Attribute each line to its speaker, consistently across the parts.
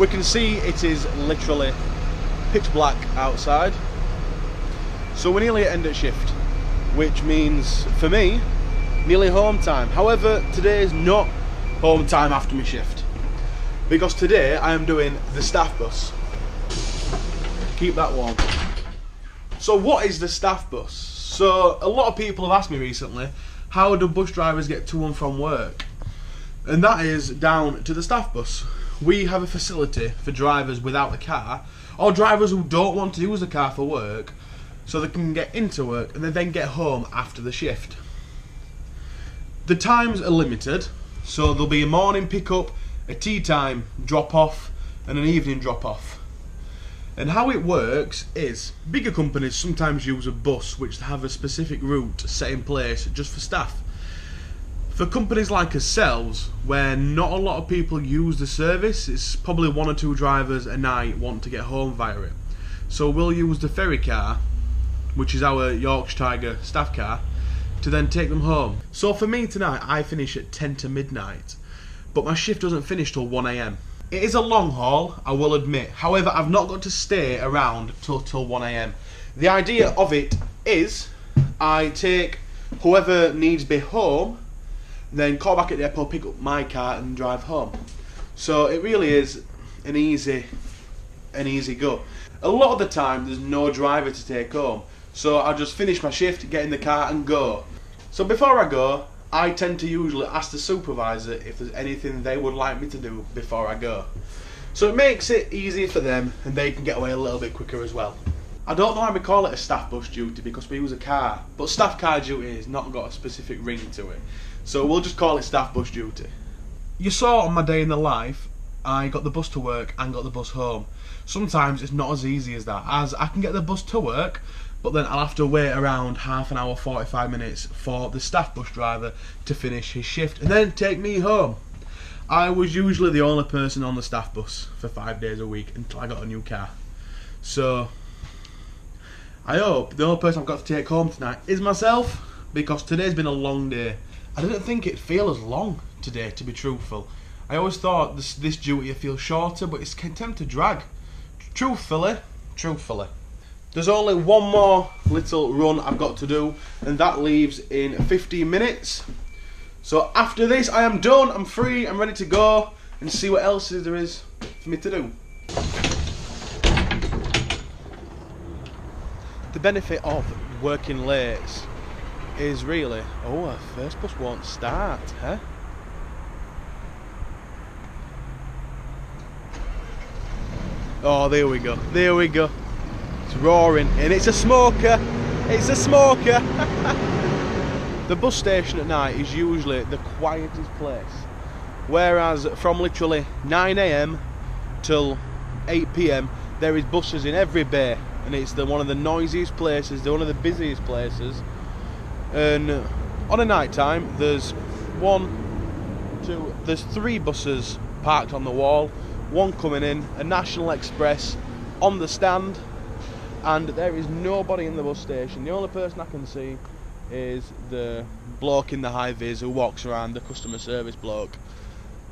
Speaker 1: We can see it is literally pitch black outside. So we're nearly at end of shift, which means, for me, nearly home time. However, today is not home time after my shift, because today I am doing the staff bus. Keep that warm. So what is the staff bus? So a lot of people have asked me recently, how do bus drivers get to and from work? And that is down to the staff bus. We have a facility for drivers without a car, or drivers who don't want to use a car for work, so they can get into work and then get home after the shift. The times are limited, so there'll be a morning pickup, a tea time drop off, and an evening drop off. And how it works is, bigger companies sometimes use a bus which have a specific route set in place just for staff. For companies like ourselves, where not a lot of people use the service, it's probably 1 or 2 drivers a night want to get home via it. So we'll use the ferry car, which is our Yorkshire Tiger staff car, to then take them home. So for me tonight, I finish at 10 to midnight, but my shift doesn't finish till 1 AM. It is a long haul, I will admit. However, I've not got to stay around till 1 AM. The idea of it is, I take whoever needs be home, then call back at the depot, pick up my car and drive home. So it really is an easy go. A lot of the time there's no driver to take home, so I'll just finish my shift, get in the car and go. So before I go, I tend to usually ask the supervisor if there's anything they would like me to do before I go. So it makes it easier for them and they can get away a little bit quicker as well. I don't know why we call it a staff bus duty, because we use a car, but staff car duty has not got a specific ring to it. So we'll just call it staff bus duty. You saw on my day in the life, I got the bus to work and got the bus home. Sometimes it's not as easy as that, as I can get the bus to work, but then I'll have to wait around half an hour, 45 minutes for the staff bus driver to finish his shift and then take me home. I was usually the only person on the staff bus for 5 days a week until I got a new car. So I hope the only person I've got to take home tonight is myself, because today's been a long day. I didn't think it'd feel as long today, to be truthful. I always thought this duty would feel shorter, but it's tempting to drag. Truthfully. There's only one more little run I've got to do, and that leaves in 15 minutes. So after this, I am done, I'm free, I'm ready to go and see what else there is for me to do. The benefit of working late is really, oh, our first bus won't start, huh? Oh, there we go. It's roaring, and it's a smoker. The bus station at night is usually the quietest place, whereas from literally 9 AM till 8 PM there is buses in every bay, and it's one of the noisiest places, one of the busiest places. And on a night time there's 3 buses parked on the wall, 1 coming in, a National Express on the stand, and there is nobody in the bus station. The only person I can see is the bloke in the high vis who walks around, the customer service bloke.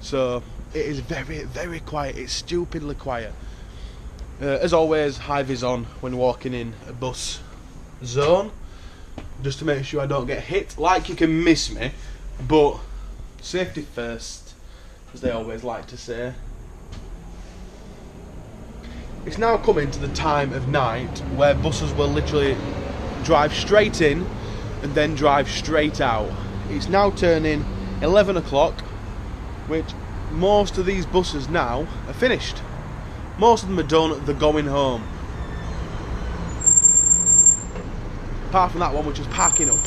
Speaker 1: So it is very, very quiet. It's stupidly quiet. As always, high vis on when walking in a bus zone, just to make sure I don't get hit. Like you can miss me, but safety first, as they always like to say. It's now coming to the time of night where buses will literally drive straight in and then drive straight out. It's now turning 11 o'clock, which most of these buses now are finished. Most of them are done, they're going home. Apart from that one, which is parking up.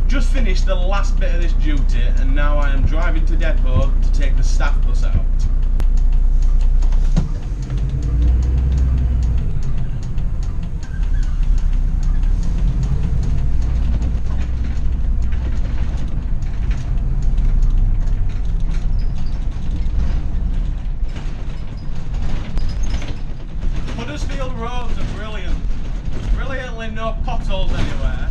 Speaker 1: Just finished the last bit of this duty, and now I am driving to depot to take the staff bus out. Huddersfield roads are brilliant. Brilliantly no potholes anywhere.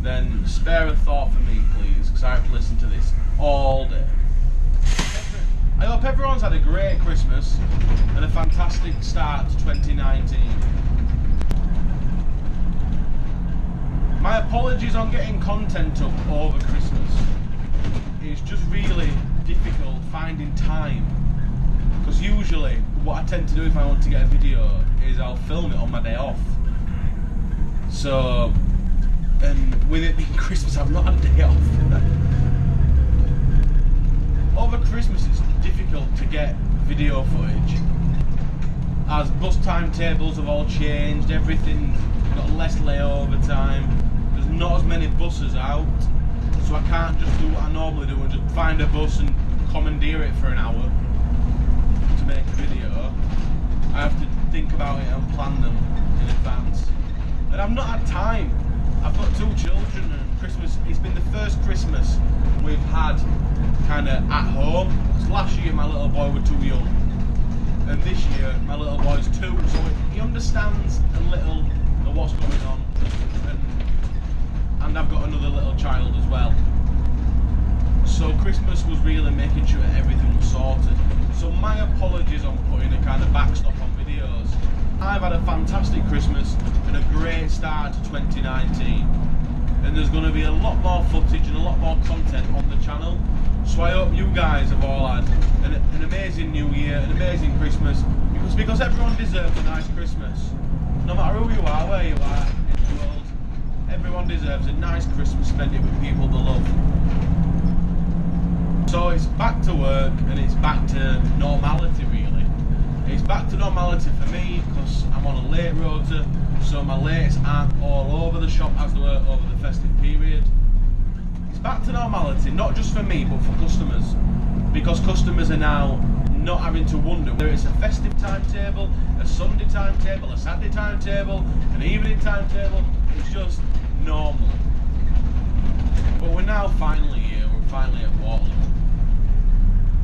Speaker 1: then spare a thought for me, please, because I have to listen to this all day. I hope everyone's had a great Christmas and a fantastic start to 2019. My apologies on getting content up over Christmas. It's just really difficult finding time, because usually what I tend to do if I want to get a video is I'll film it on my day off. So, and with it being Christmas, I've not had a day off. Over Christmas it's difficult to get video footage, as bus timetables have all changed, everything's got less layover time, there's not as many buses out, so I can't just do what I normally do and just find a bus and commandeer it for an hour to make a video. I have to think about it and plan them in advance, and I've not had time. I've got 2 children, and Christmas, it's been the first Christmas we've had kind of at home. Last year my little boy was too young, and this year my little boy's 2, so he understands a little of what's going on, and I've got another little child as well. So Christmas was really making sure everything was sorted. So my apologies on putting a kind of backstop on videos. I've had a fantastic Christmas and a great start to 2019, and there's going to be a lot more footage and a lot more content on the channel. So I hope you guys have all had an amazing New Year, an amazing Christmas, because everyone deserves a nice Christmas. No matter who you are, where you are in the world, everyone deserves a nice Christmas, spend it with people they love. So it's back to work, and it's back to normality really. It's back to normality for me because I'm on a late rota, so my lates aren't all over the shop as they were over the festive period. It's back to normality, not just for me but for customers, because customers are now not having to wonder whether it's a festive timetable, a Sunday timetable, a Saturday timetable, an evening timetable. It's just normal. But we're now finally here, we're finally at Waterloo.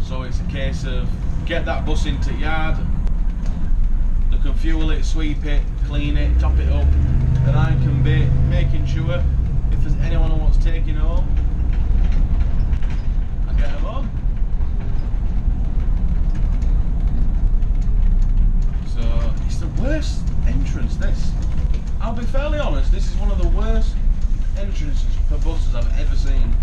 Speaker 1: So it's a case of get that bus into the yard, they can fuel it, sweep it, clean it, top it up, and I can be making sure if there's anyone who wants taking home, I get them home. So it's the worst entrance, this. I'll be fairly honest, this is one of the worst entrances for buses I've ever seen.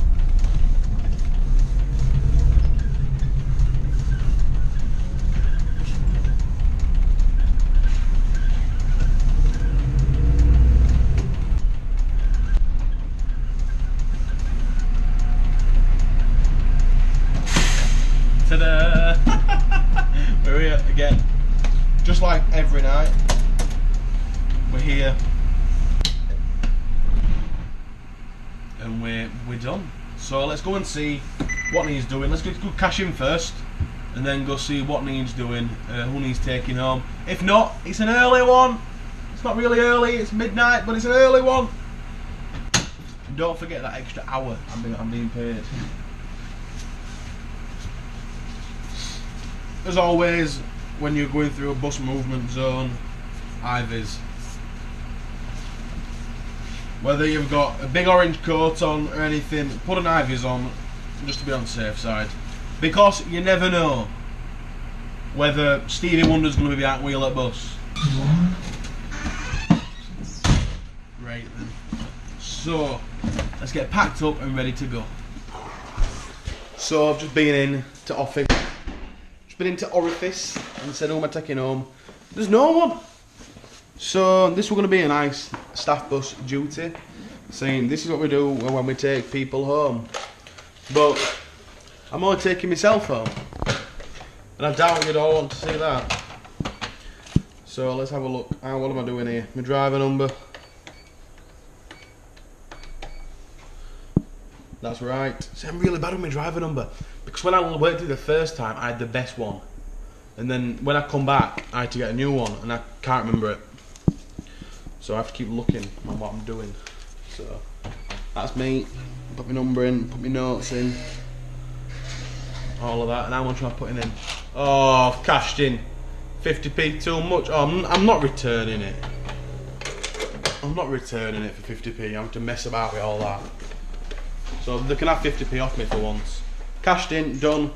Speaker 1: Ta-da! We're here again. Just like every night, we're here and we're done. So let's go and see what needs doing. Let's go cash in first and then go see what needs doing, who needs taking home. If not, it's an early one. It's not really early, it's midnight, but it's an early one. And don't forget that extra hour I'm being paid. As always, when you're going through a bus movement zone, IVs. Whether you've got a big orange coat on or anything, put an IVs on just to be on the safe side. Because you never know whether Stevie Wonder's going to be behind wheel at bus. Right then. So, let's get packed up and ready to go. So I've just been in to office. Been into Orifice and said, who am I taking home? There's no one. So this was going to be a nice staff bus duty, saying this is what we do when we take people home. But I'm only taking myself home, and I doubt you'd all want to see that. So let's have a look. What am I doing here? My driver number. That's right. See, I'm really bad with my driver number. Because when I worked it the first time, I had the best one. And then when I come back, I had to get a new one, and I can't remember it. So I have to keep looking at what I'm doing. So that's me. Put my number in, put my notes in. All of that. And how much am I putting in? Oh, I've cashed in 50p too much. Oh, I'm not returning it. I'm not returning it for 50p. I'm going to mess about with all that. So they can have 50p off me for once. Cashed in, done,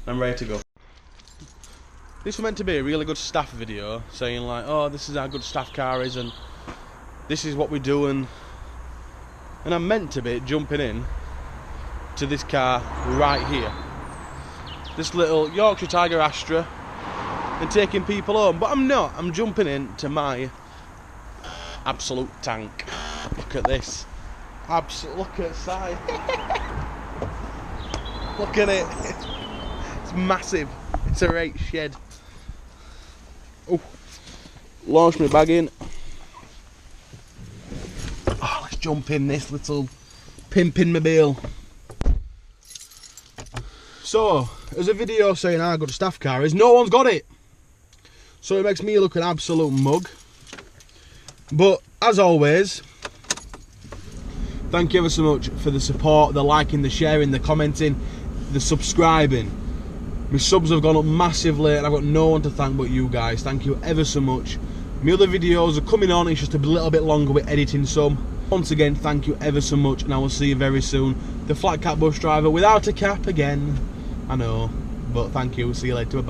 Speaker 1: I'm ready to go. This was meant to be a really good staff video, saying like, oh, this is how good staff car is and this is what we do, and I'm meant to be jumping in to this car right here. This little Yorkshire Tiger Astra, and taking people home, but I'm not. I'm jumping in to my absolute tank. Look at this. Look at the side. Look at it. It's massive. It's a right shed. Oh, launch my bag in. Oh, let's jump in this little pimpin' mobile. So, as a video saying how good a staff car is, no one's got it. So it makes me look an absolute mug. But, as always, thank you ever so much for the support, the liking, the sharing, the commenting, the subscribing. My subs have gone up massively and I've got no one to thank but you guys. Thank you ever so much. My other videos are coming on, it's just a little bit longer with editing some. Once again, thank you ever so much, and I will see you very soon. The flat cap bus driver without a cap again. I know, but thank you, see you later. Bye.